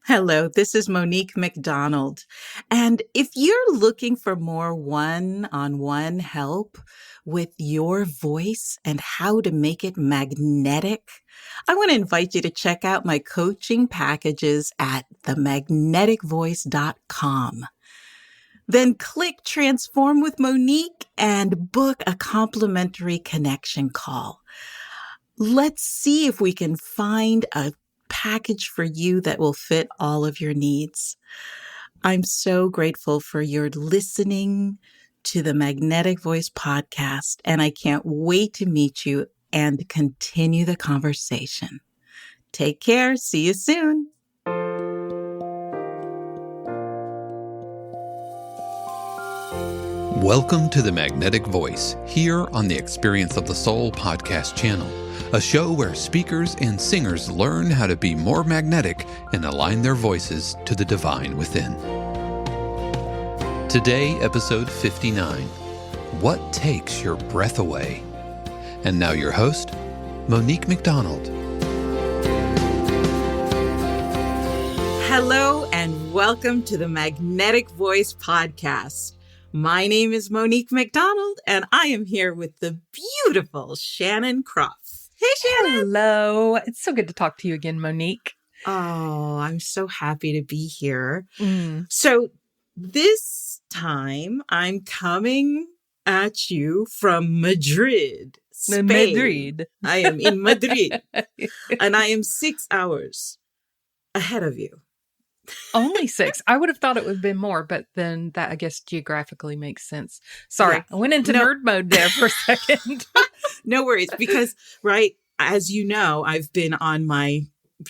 Hello, this is Monique McDonald. And if you're looking for more one-on-one help with your voice and how to make it magnetic, I want to invite you to check out my coaching packages at themagneticvoice.com. Then click Transform with Monique and book a complimentary connection call. Let's see if we can find a package for you that will fit all of your needs. I'm so grateful for your listening to the Magnetic Voice podcast, and I can't wait to meet you and continue the conversation. Take care. See you soon. Welcome to the Magnetic Voice, here on the Experience of the Soul podcast channel, a show where speakers and singers learn how to be more magnetic and align their voices to the divine within. Today, episode 59, What Takes Your Breath Away? And now your host, Monique McDonald. Hello and welcome to the Magnetic Voice podcast. My name is Monique McDonald, and I am here with the beautiful Shannon Kropf. Hey, Shannon. Hello. It's so good to talk to you again, Monique. Oh, I'm so happy to be here. So this time I'm coming at you from Madrid, Spain. Madrid. I am in Madrid, and I am 6 hours ahead of you. Only 6. I would have thought it would have been more, but then that, I guess, geographically makes sense. Sorry, I went into nerd mode there for a second. No worries, because, right, as you know, I've been on my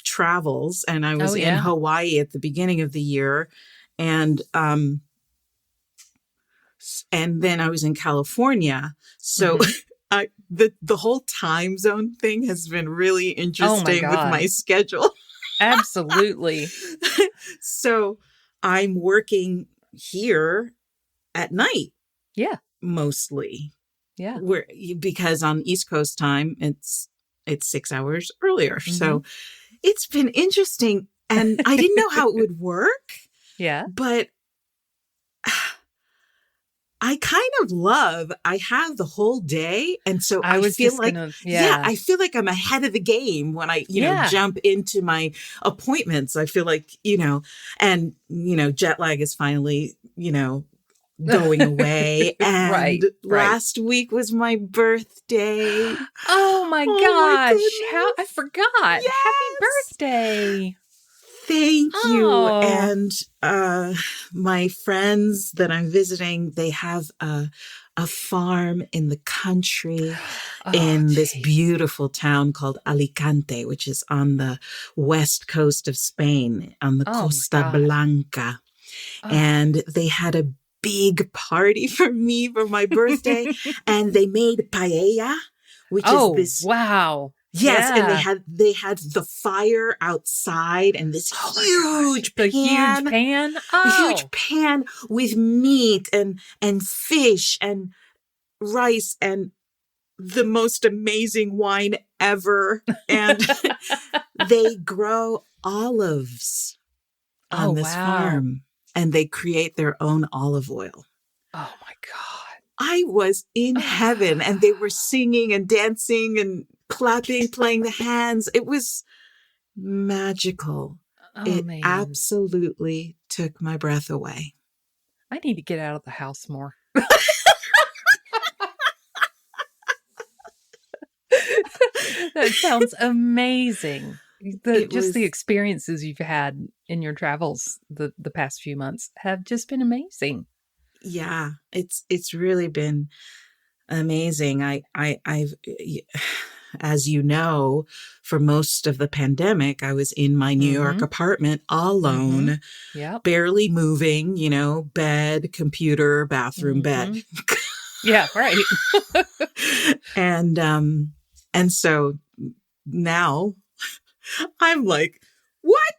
travels, and I was in Hawaii at the beginning of the year, and then I was in California. So the whole time zone thing has been really interesting with my schedule. Absolutely. So I'm working here at night. Yeah. Mostly. Yeah. Because on East Coast time, it's 6 hours earlier. So it's been interesting. And I didn't know how it would work. Yeah. But I kind of I have the whole day. And so I feel like, I feel like I'm ahead of the game when I, jump into my appointments. I feel like, and, jet lag is finally, going away. And last week was my birthday. Oh my gosh. How I forgot. Yes. Happy birthday. Thank you. And my friends that I'm visiting, they have a farm in the country in this beautiful town called Alicante, which is on the west coast of Spain, on the Costa Blanca. And they had a big party for me for my birthday, and they made paella, which is this. Wow. Yes, and they had the fire outside and this huge pan with meat and fish and rice and the most amazing wine ever. And they grow olives on this farm, and they create their own olive oil. Oh my God. I was in heaven, and they were singing and dancing and clapping, playing the hands. It was magical. It absolutely took my breath away. I need to get out of the house more. That sounds amazing. The experiences you've had in your travels the past few months have just been amazing. Yeah, it's really been amazing. I've as you know, for most of the pandemic, I was in my New York apartment alone, barely moving, bed, computer, bathroom, bed. Yeah, right. And so now I'm like, what?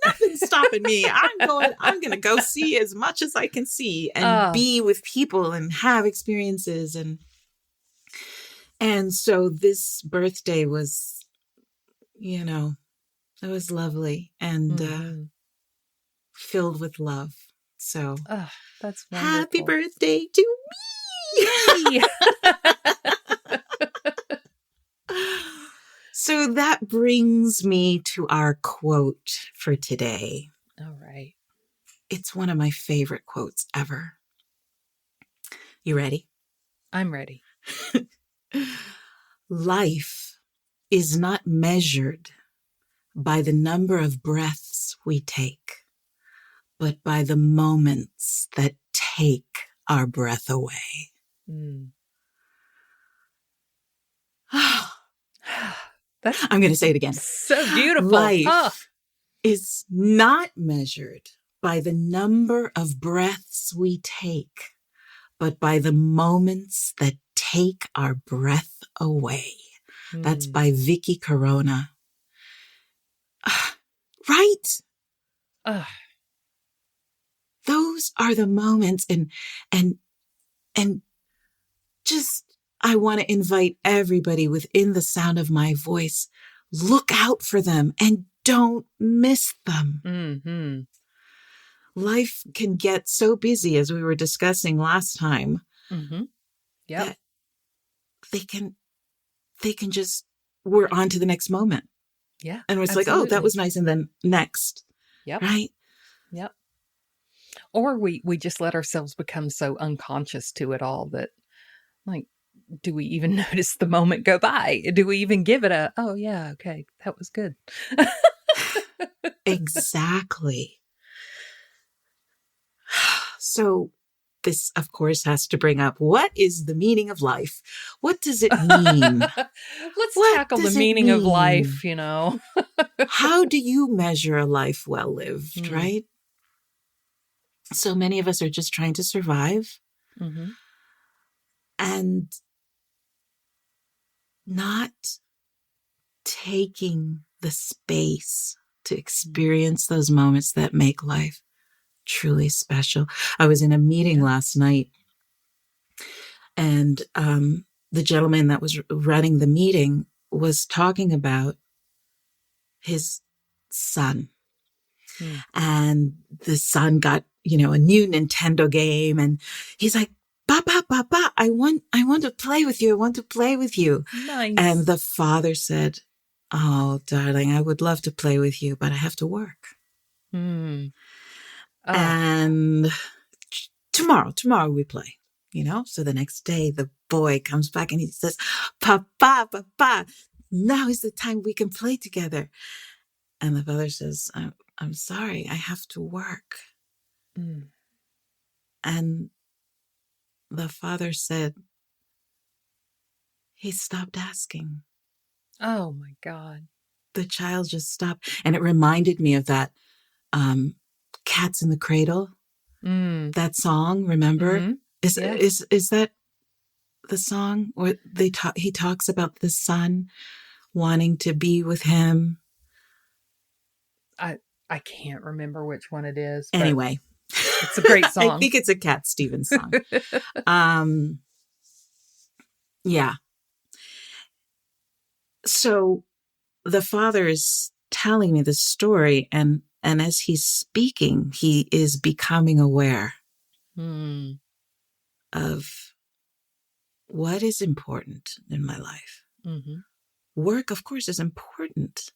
Nothing's stopping me. I'm going to go see as much as I can see and be with people and have experiences. And so this birthday was, It was lovely and Mm-hmm. filled with love. So Oh, that's happy wonderful. birthday to me. Yay! So that brings me to our quote for today. All right. It's one of my favorite quotes ever. You ready? I'm ready. Life is not measured by the number of breaths we take, but by the moments that take our breath away. Mm. I'm going to say it again. So beautiful. Life is not measured by the number of breaths we take, but by the moments that take our breath away. That's by Vicky Corona. Right? Those are the moments and just, I want to invite everybody within the sound of my voice, look out for them and don't miss them. Mm-hmm. Life can get so busy, as we were discussing last time, that they can just, we're on to the next moment. Yeah. And it's absolutely. like, oh, that was nice. And then next. Yep. Right? Yep. Or we just let ourselves become so unconscious to it all that, like, do we even notice the moment go by? Do we even give it a, oh yeah, okay, that was good. Exactly. So this, of course, has to bring up, what is the meaning of life? What does it mean? Let's What tackle the does it meaning of mean? life, you know. How do you measure a life well lived, right? So many of us are just trying to survive and not taking the space to experience those moments that make life truly special. I was in a meeting last night, and the gentleman that was running the meeting was talking about his son. And the son got, a new Nintendo game, and he's like, Papa, I want to play with you. I want to play with you. Nice. And the father said, oh, darling, I would love to play with you, but I have to work. And tomorrow we play, So the next day the boy comes back and he says, Papa, now is the time we can play together. And the father says, I'm sorry, I have to work. And the father said, he stopped asking. Oh my God. The child just stopped. And it reminded me of that Cats in the Cradle, that song, remember? Is that the song where he talks about the son wanting to be with him? I can't remember which one it is. Anyway. It's a great song. I think it's a Cat Stevens song. Yeah. So the father is telling me the story, and as he's speaking, he is becoming aware of what is important in my life. Work, of course, is important,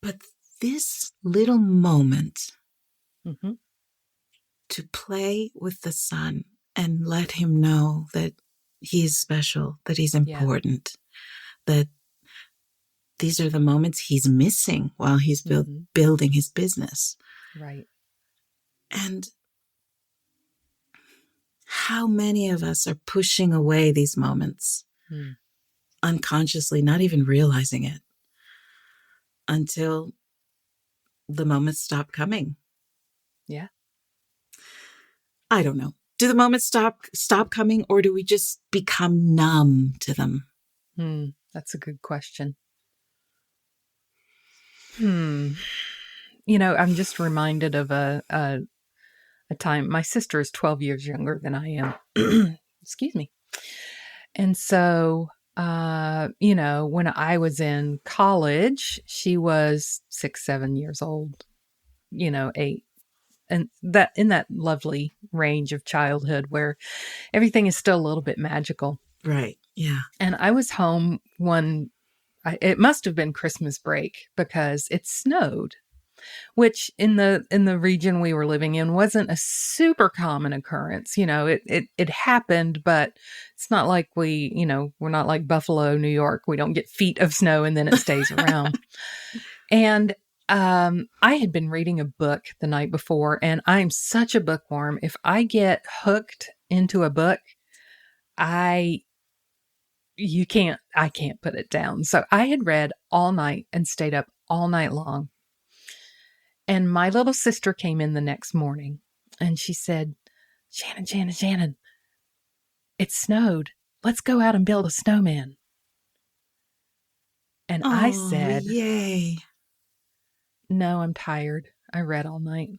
but this little moment to play with the son and let him know that he is special, that he's important, that these are the moments he's missing while he's building his business. Right. And how many of us are pushing away these moments unconsciously, not even realizing it, until the moments stop coming. Yeah. I don't know. Do the moments stop coming, or do we just become numb to them? That's a good question. I'm just reminded of a time. My sister is 12 years younger than I am. Excuse me. And so when I was in college, she was 6, 7 years old, 8. And that in that lovely range of childhood where everything is still a little bit magical. Right. Yeah. And I was home it must have been Christmas break because it snowed, which in the region we were living in wasn't a super common occurrence. It happened, but it's not like we're not like Buffalo, New York. We don't get feet of snow and then it stays around. And I had been reading a book the night before, and I'm such a bookworm. If I get hooked into a book, I can't put it down. So I had read all night and stayed up all night long. And my little sister came in the next morning and she said, Shannon, it snowed. Let's go out and build a snowman. And I said, yay. No, I'm tired. I read all night.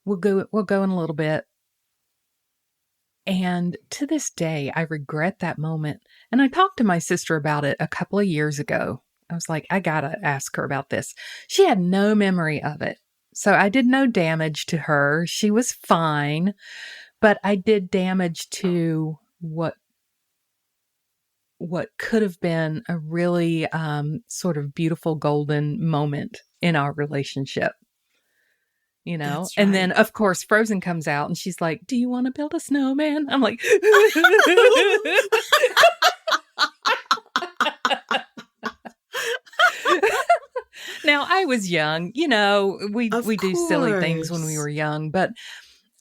We'll go in a little bit. And to this day, I regret that moment. And I talked to my sister about it a couple of years ago. I was like, I gotta ask her about this. She had no memory of it. So I did no damage to her. She was fine. But I did damage to what could have been a really sort of beautiful golden moment in our relationship. That's and right. then of course Frozen comes out and she's like, do you want to build a snowman? I'm like, now I was young, we do silly things when we were young, but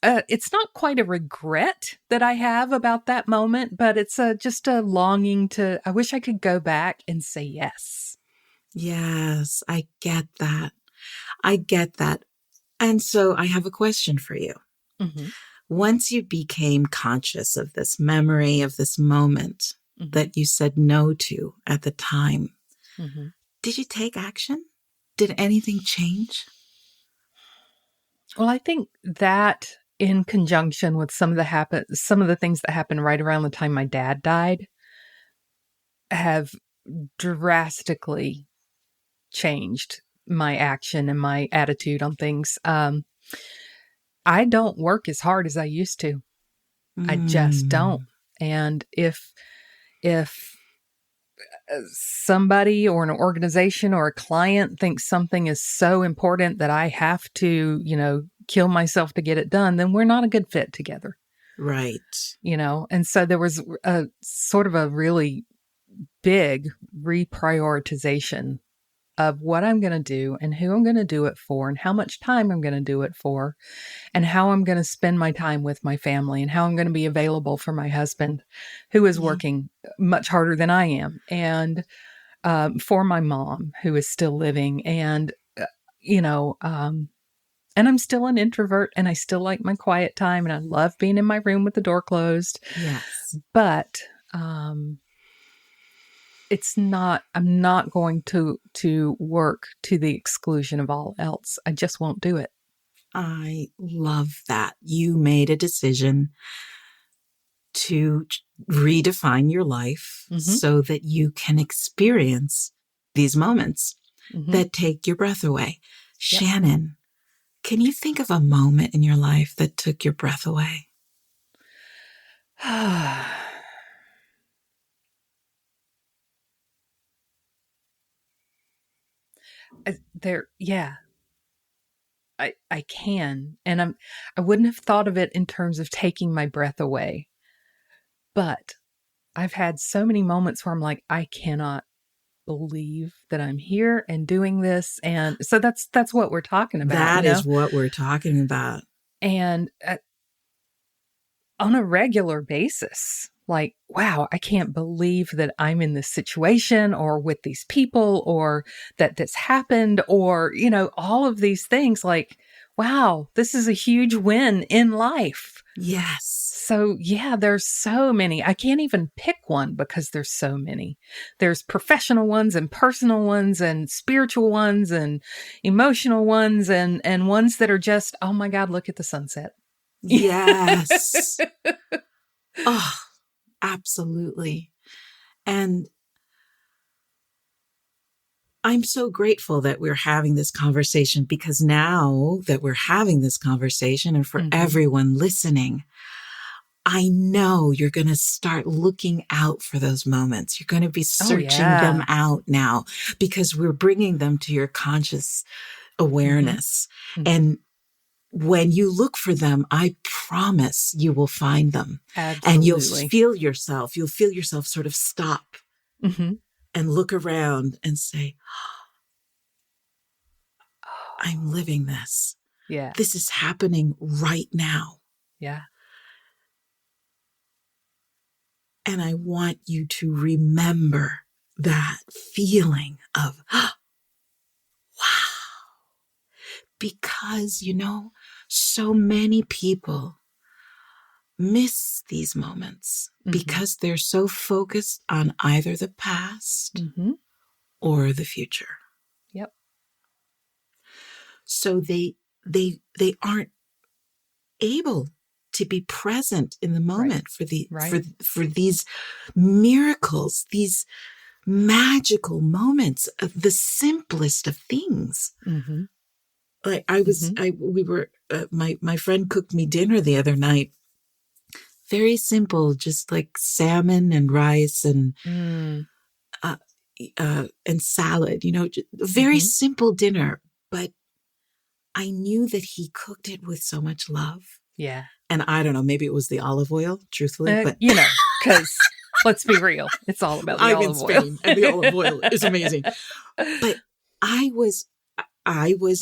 it's not quite a regret that I have about that moment, but it's just a longing I wish I could go back and say yes. Yes, I get that. And so I have a question for you. Mm-hmm. Once you became conscious of this memory of this moment that you said no to at the time, did you take action? Did anything change? Well, I think that in conjunction with some of the things that happened right around the time my dad died have drastically changed my action and my attitude on things. I don't work as hard as I used to. I just don't. And if somebody or an organization or a client thinks something is so important that I have to, kill myself to get it done, then we're not a good fit together. Right. And so there was a sort of a really big reprioritization of what I'm going to do and who I'm going to do it for and how much time I'm going to do it for and how I'm going to spend my time with my family and how I'm going to be available for my husband, who is working much harder than I am, and for my mom, who is still living. And, and I'm still an introvert and I still like my quiet time and I love being in my room with the door closed. Yes. But, I'm not going to work to the exclusion of all else. I just won't do it. I love that. You made a decision to redefine your life so that you can experience these moments that take your breath away. Yep. Shannon, can you think of a moment in your life that took your breath away? I can. And I wouldn't have thought of it in terms of taking my breath away. But I've had so many moments where I'm like, I cannot believe that I'm here and doing this. And so that's what we're talking about. That is what we're talking about. And on a regular basis, like, wow, I can't believe that I'm in this situation or with these people or that this happened or, all of these things, like, wow, this is a huge win in life. Yes. So yeah, there's so many. I can't even pick one because there's so many. There's professional ones and personal ones and spiritual ones and emotional ones and ones that are just, oh my God, look at the sunset. Yes. Oh, Absolutely. And I'm so grateful that we're having this conversation, because now that we're having this conversation, and for everyone listening, I know you're going to start looking out for those moments. You're going to be searching them out now, because we're bringing them to your conscious awareness. And when you look for them, I promise you will find them. Absolutely. And you'll feel yourself sort of stop and look around and say, I'm living this. Yeah. This is happening right now. Yeah. And I want you to remember that feeling of, wow. Because, so many people miss these moments because they're so focused on either the past or the future. Yep. So they aren't able to be present in the moment for these miracles, these magical moments of the simplest of things. Like my friend cooked me dinner the other night. Very simple, just like salmon and rice and salad, very simple dinner. But I knew that he cooked it with so much love. Yeah. And I don't know, maybe it was the olive oil, truthfully, but because let's be real, it's all about the olive oil. I'm in Spain, and the olive oil is amazing. But I was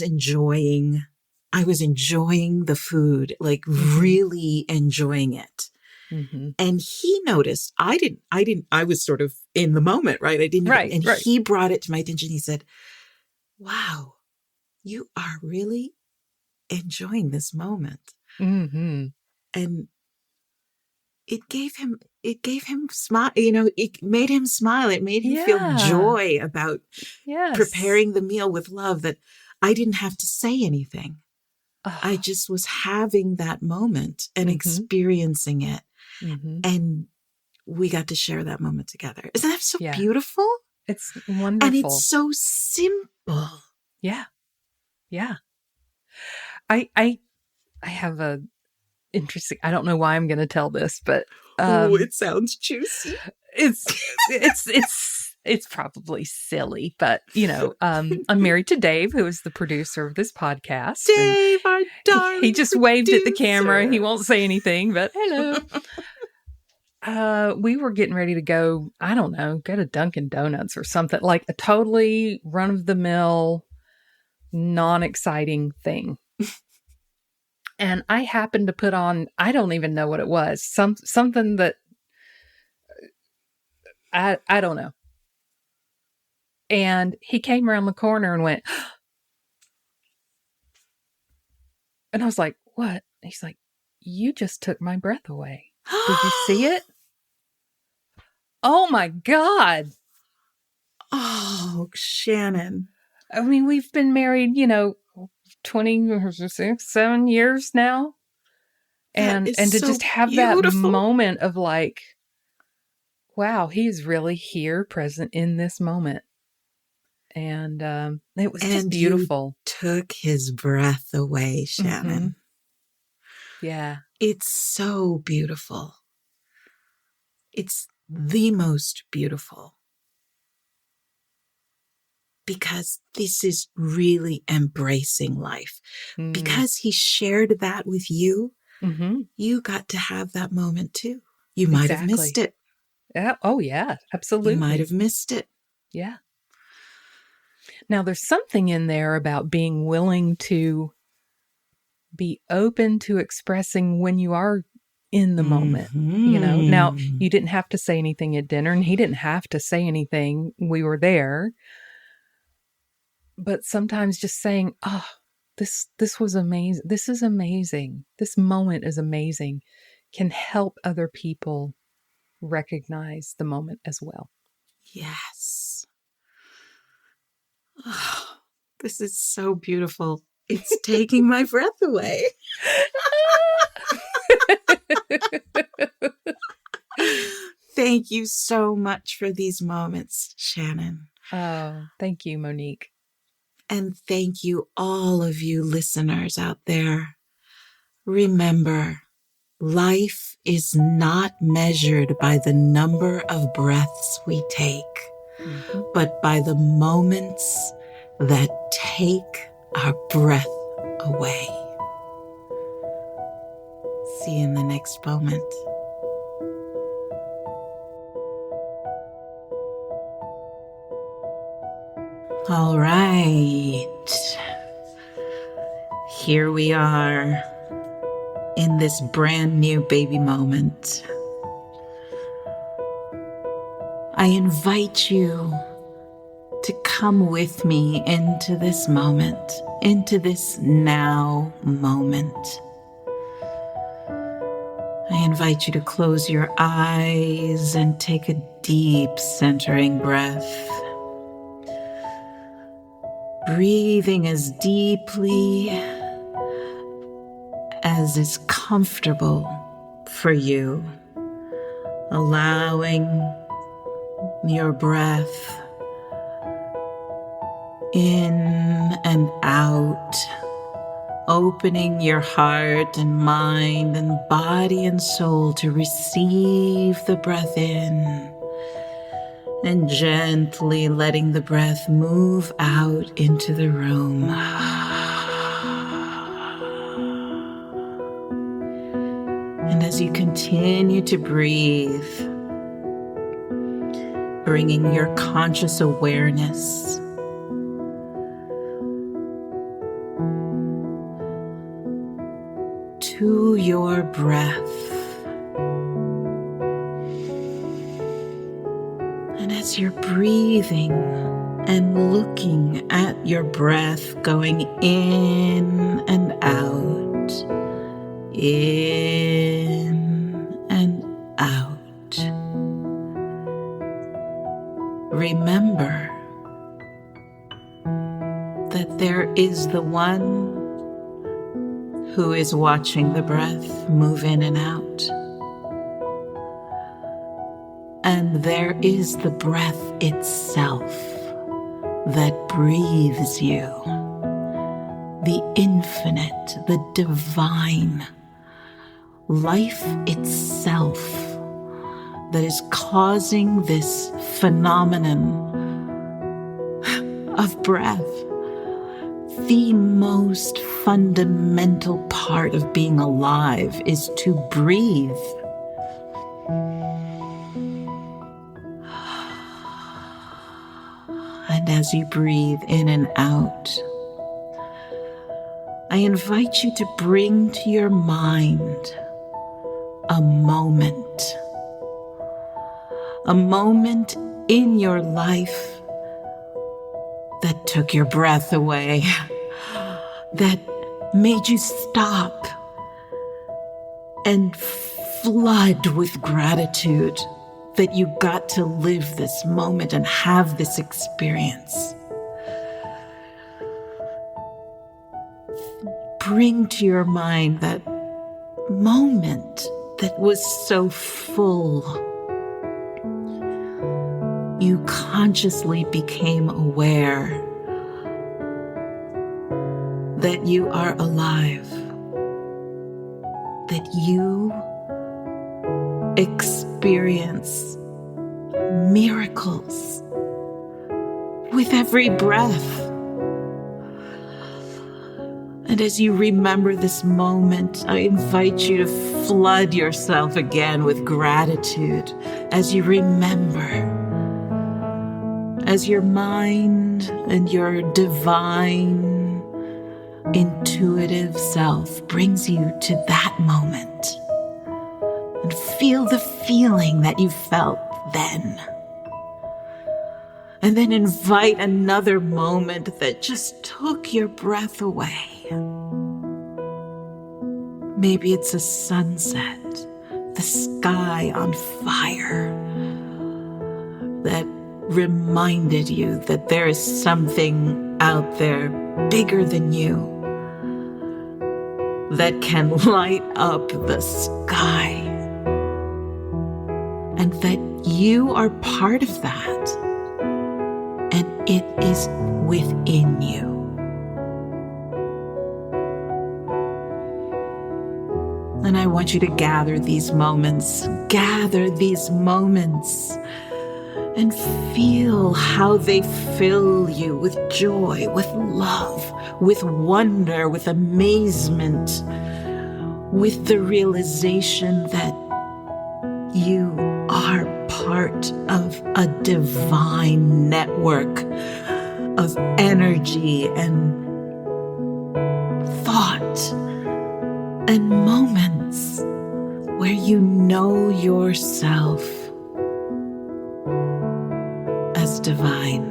enjoying the food, like really enjoying it. And he noticed, I was sort of in the moment, right? I didn't, and he brought it to my attention. He said, wow, you are really enjoying this moment. And it gave him smile, it made him smile. It made him feel joy about preparing the meal with love, that I didn't have to say anything. I just was having that moment and experiencing it. And we got to share that moment together. Isn't that so beautiful? It's wonderful. And it's so simple. Yeah. Yeah. I have a interesting, I don't know why I'm going to tell this, but it sounds juicy. It's probably silly, but I'm married to Dave, who is the producer of this podcast. Dave, our darling he just waved at the camera. He won't say anything, but hello. We were getting ready to go, I don't know, go to Dunkin' Donuts or something, like a totally run-of-the-mill, non-exciting thing. And I happened to put on, I don't even know what it was, something that I don't know. And he came around the corner and went, and I was like, what? He's like, you just took my breath away. Did you see it? Oh my God. Oh, Shannon. I mean, we've been married, 7 years now. And to so just have beautiful. that moment of like, wow, he's really here, present in this moment. And it was just beautiful. You took his breath away, Shannon. Yeah. It's so beautiful. It's the most beautiful. Because this is really embracing life. Because he shared that with you, you got to have that moment too. You might have missed it. Yeah. Oh, yeah, absolutely. You might have missed it. Yeah. Now, there's something in there about being willing to be open to expressing when you are in the moment. Now, you didn't have to say anything at dinner, and he didn't have to say anything. We were there. But sometimes just saying, oh, this was amazing. This is amazing. This moment is amazing, can help other people recognize the moment as well. Yes. Oh, this is so beautiful. It's taking my breath away. Thank you so much for these moments, Shannon. Oh, thank you, Monique. And thank you, all of you listeners out there. Remember, life is not measured by the number of breaths we take, but by the moments that take our breath away. See you in the next moment. All right. Here we are in this brand new baby moment. I invite you to come with me into this moment, into this now moment. I invite you to close your eyes and take a deep centering breath. Breathing as deeply as is comfortable for you, allowing your breath in and out, opening your heart and mind and body and soul to receive the breath in, and gently letting the breath move out into the room. And as you continue to breathe, bringing your conscious awareness to your breath. And as you're breathing and looking at your breath going in and out, in and out, remember that there is the one who is watching the breath move in and out. And there is the breath itself that breathes you, the infinite, the divine, life itself that is causing this phenomenon of breath. The most fundamental part of being alive is to breathe. And as you breathe in and out, I invite you to bring to your mind a moment in your life that took your breath away, that made you stop and flood with gratitude that you got to live this moment and have this experience. Bring to your mind that moment that was so full. You consciously became aware that you are alive, that you experience miracles with every breath. And as you remember this moment, I invite you to flood yourself again with gratitude as you remember, as your mind and your divine, intuitive self brings you to that moment. And feel the feeling that you felt then. And then invite another moment that just took your breath away. Maybe it's a sunset, the sky on fire, that reminded you that there is something out there bigger than you that can light up the sky. and that you are part of that, and it is within you. And I want you to gather these moments, and feel how they fill you with joy, with love, with wonder, with amazement, with the realization that you are part of a divine network of energy and thought and moments where you know yourself as divine,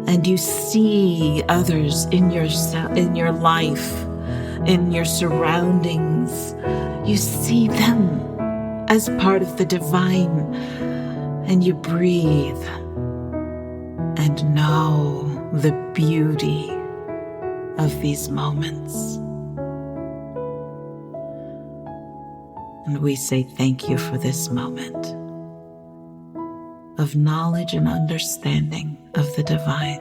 and you see others in your life, in your surroundings. You see them as part of the divine, and you breathe and know the beauty of these moments. And we say thank you for this moment of knowledge and understanding of the divine.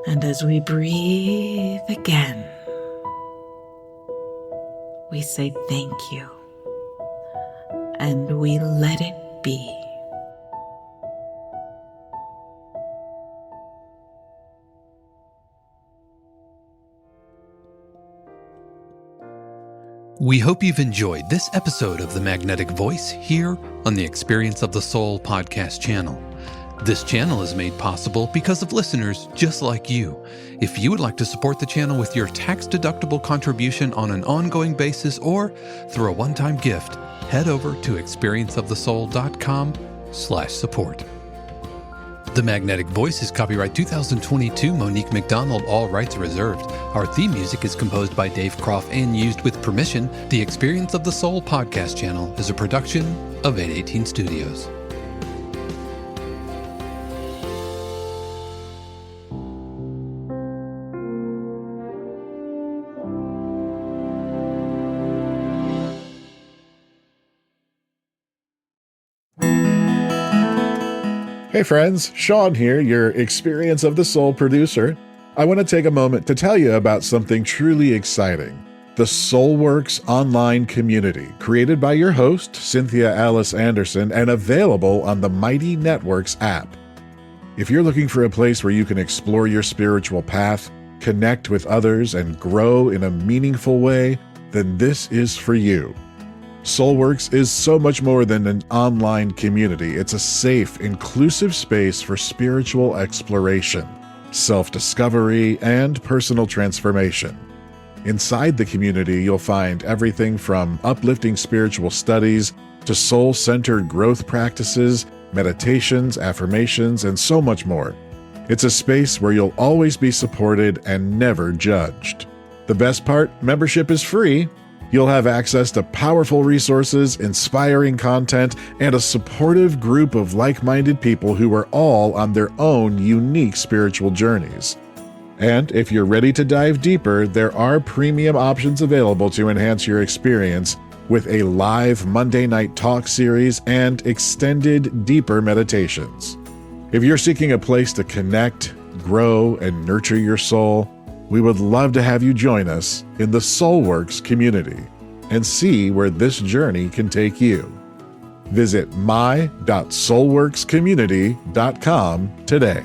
And as we breathe again, we say thank you, and we let it be. We hope you've enjoyed this episode of The Magnetic Voice here on the Experience of the Soul podcast channel. This channel is made possible because of listeners just like you. If you would like to support the channel with your tax-deductible contribution on an ongoing basis or through a one-time gift, head over to experienceofthesoul.com/support. The Magnetic Voice is copyright 2022 Monique McDonald, all rights reserved. Our theme music is composed by Dave Kropf and used with permission. The Experience of the Soul podcast channel is a production of 818 Studios. Hey friends, Sean here, your Experience of the Soul producer. I want to take a moment to tell you about something truly exciting. The SoulWorks online community, created by your host, Cynthia Alice Anderson, and available on the Mighty Networks app. If you're looking for a place where you can explore your spiritual path, connect with others, and grow in a meaningful way, then this is for you. SoulWorks is so much more than an online community. It's a safe, inclusive space for spiritual exploration, self-discovery, and personal transformation. Inside the community, you'll find everything from uplifting spiritual studies to soul-centered growth practices, meditations, affirmations, and so much more. It's a space where you'll always be supported and never judged. The best part, membership is free. You'll have access to powerful resources, inspiring content, and a supportive group of like-minded people who are all on their own unique spiritual journeys. And if you're ready to dive deeper, there are premium options available to enhance your experience with a live Monday night talk series and extended, deeper meditations. If you're seeking a place to connect, grow, and nurture your soul, we would love to have you join us in the SoulWorks community and see where this journey can take you. Visit my.soulworkscommunity.com today.